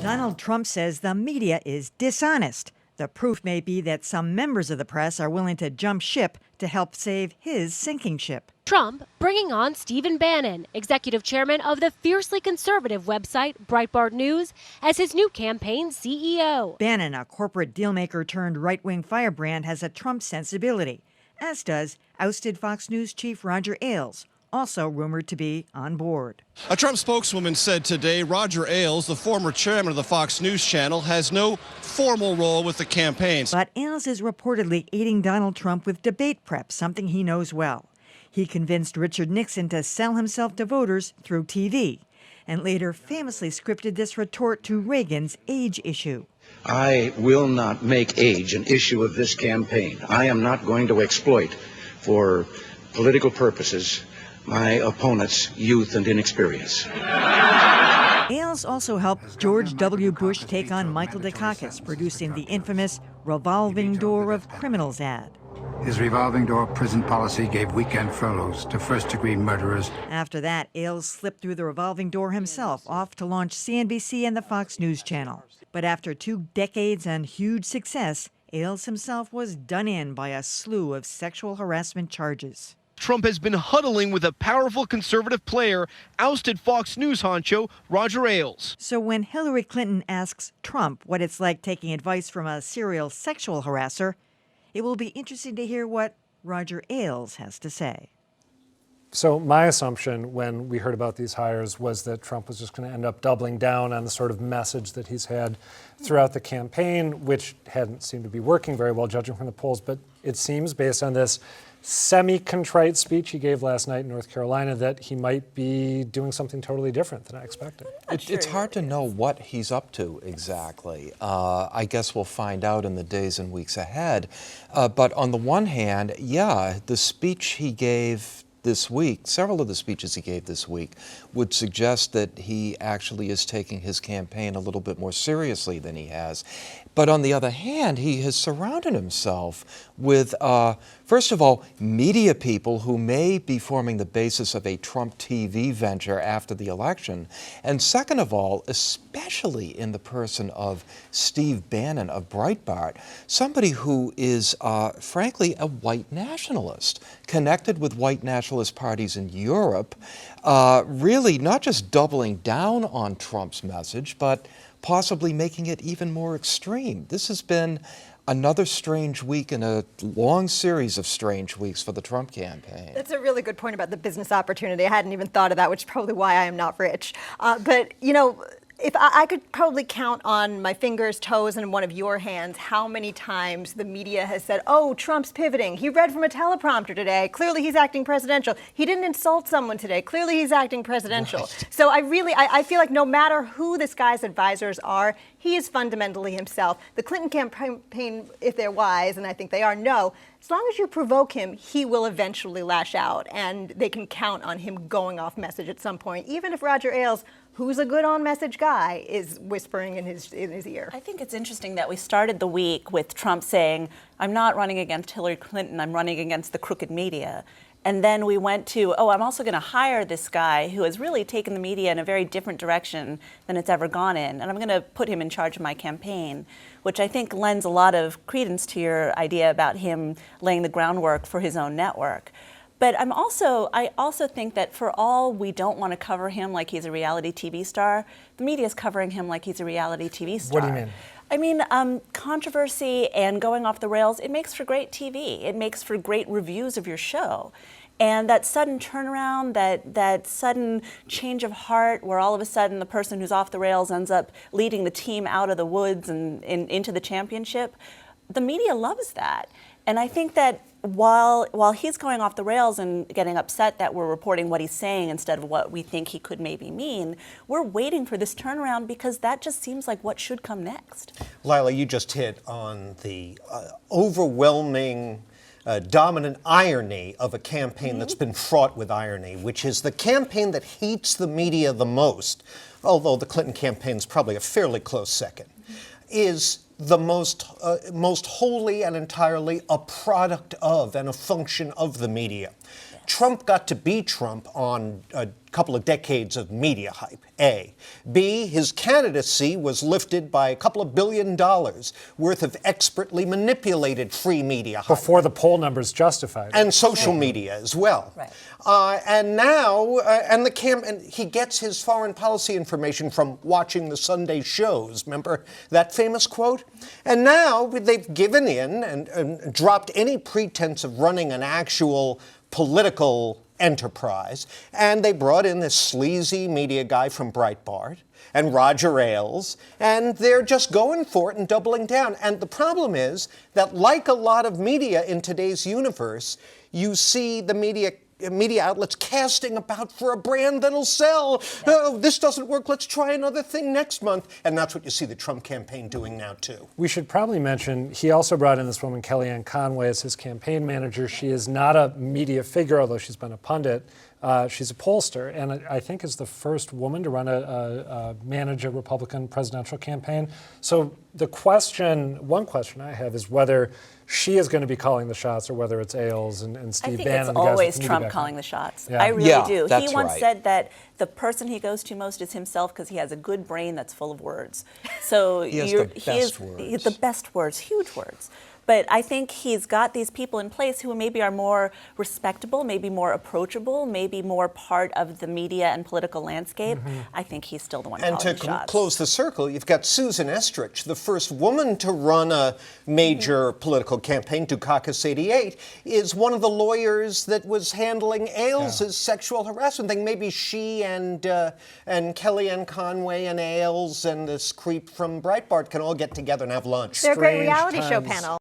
Donald Trump says the media is dishonest. The proof may be that some members of the press are willing to jump ship to help save his sinking ship. Trump bringing on Stephen Bannon, executive chairman of the fiercely conservative website Breitbart News, as his new campaign CEO. Bannon, a corporate dealmaker turned right-wing firebrand, has a Trump sensibility, as does ousted Fox News chief Roger Ailes, also rumored to be on board. A Trump spokeswoman said today Roger Ailes, the former chairman of the Fox News channel, has no formal role with the campaign. But Ailes is reportedly aiding Donald Trump with debate prep, something he knows well. He convinced Richard Nixon to sell himself to voters through TV, and later famously scripted this retort to Reagan's age issue. I will not make age an issue of this campaign. I am not going to exploit for political purposes my opponent's youth and inexperience. Ailes also helped George W. Bush take on Michael Dukakis, producing the infamous revolving door of criminals ad. His revolving door prison policy gave weekend furloughs to first-degree murderers. After that, Ailes slipped through the revolving door himself, off to launch CNBC and the Fox News channel. But after 2 decades and huge success, Ailes himself was done in by a slew of sexual harassment charges. Trump has been huddling with a powerful conservative player, ousted Fox News honcho Roger Ailes. So when Hillary Clinton asks Trump what it's like taking advice from a serial sexual harasser, it will be interesting to hear what Roger Ailes has to say. So my assumption when we heard about these hires was that Trump was just going to end up doubling down on the sort of message that he's had throughout the campaign, which hadn't seemed to be working very well, judging from the polls. But it seems, based on this semi-contrite speech he gave last night in North Carolina, that he might be doing something totally different than I expected. It's hard to know what he's up to exactly. I guess we'll find out in the days and weeks ahead. But on the one hand, yeah, the speech he gave this week, several of the speeches he gave this week, would suggest that he actually is taking his campaign a little bit more seriously than he has. But on the other hand, he has surrounded himself with, first of all, media people who may be forming the basis of a Trump TV venture after the election. And second of all, especially in the person of Steve Bannon of Breitbart, somebody who is, frankly, a white nationalist, connected with white nationalist parties in Europe, really not just doubling down on Trump's message, but possibly making it even more extreme. This has been another strange week in a long series of strange weeks for the Trump campaign. That's a really good point about the business opportunity. I hadn't even thought of that, which is probably why I am not rich. But, you know, if I could probably count on my fingers, toes, and one of your hands how many times the media has said, oh, Trump's pivoting. He read from a teleprompter today. Clearly he's acting presidential. He didn't insult someone today. Clearly he's acting presidential. Right. So I feel like no matter who this guy's advisors are, he is fundamentally himself. The Clinton campaign, if they're wise, and I think they are, no. As long as you provoke him, he will eventually lash out, and they can count on him going off message at some point, even if Roger Ailes, who's a good on-message guy, is whispering in his ear. I think it's interesting that we started the week with Trump saying, I'm not running against Hillary Clinton, I'm running against the crooked media. And then we went to, oh, I'm also going to hire this guy who has really taken the media in a very different direction than it's ever gone in. And I'm going to put him in charge of my campaign, which I think lends a lot of credence to your idea about him laying the groundwork for his own network. But I also think that for all we don't want to cover him like he's a reality TV star, the media is covering him like he's a reality TV star. What do you mean? I mean, controversy and going off the rails, it makes for great TV. It makes for great reviews of your show. And that sudden turnaround, that sudden change of heart where all of a sudden the person who's off the rails ends up leading the team out of the woods and into the championship, the media loves that. And I think that while he's going off the rails and getting upset that we're reporting what he's saying instead of what we think he could maybe mean, we're waiting for this turnaround because that just seems like what should come next. Lila, you just hit on the overwhelming dominant irony of a campaign that's been fraught with irony, which is the campaign that hates the media the most, although the Clinton campaign is probably a fairly close second, is the most wholly and entirely a product of and a function of the media. Yes. Trump got to be Trump on couple of decades of media hype, A. B, his candidacy was lifted by a couple of $1 billion worth of expertly manipulated free media hype. Before the poll numbers justified it. And social media as well. Right. And now, and he gets his foreign policy information from watching the Sunday shows. Remember that famous quote? And now they've given in and dropped any pretense of running an actual political enterprise. And they brought in this sleazy media guy from Breitbart and Roger Ailes, and they're just going for it and doubling down. And the problem is that, like a lot of media in today's universe, you see the media outlets casting about for a brand that'll sell. Oh, this doesn't work, let's try another thing next month. And that's what you see the Trump campaign doing now, too. We should probably mention, he also brought in this woman, Kellyanne Conway, as his campaign manager. She is not a media figure, although she's been a pundit. She's a pollster, and I think is the first woman to manage a Republican presidential campaign. So one question I have is whether she is going to be calling the shots or whether it's Ailes and Steve I think Bannon. it's always Trump calling the shots. Yeah. I really do. That's He once right. said that the person he goes to most is himself because he has a good brain that's full of words. So He has the best he words. has the best words, huge words. But I think he's got these people in place who maybe are more respectable, maybe more approachable, maybe more part of the media and political landscape. I think he's still the one And calling to the shots. close the circle, you've got Susan Estrich, the first woman to run a major political campaign. Dukakis 88 is one of the lawyers that was handling Ailes' sexual harassment thing. Maybe she and Kellyanne Conway and Ailes and this creep from Breitbart can all get together and have lunch. They're a great Strange reality show times. panel.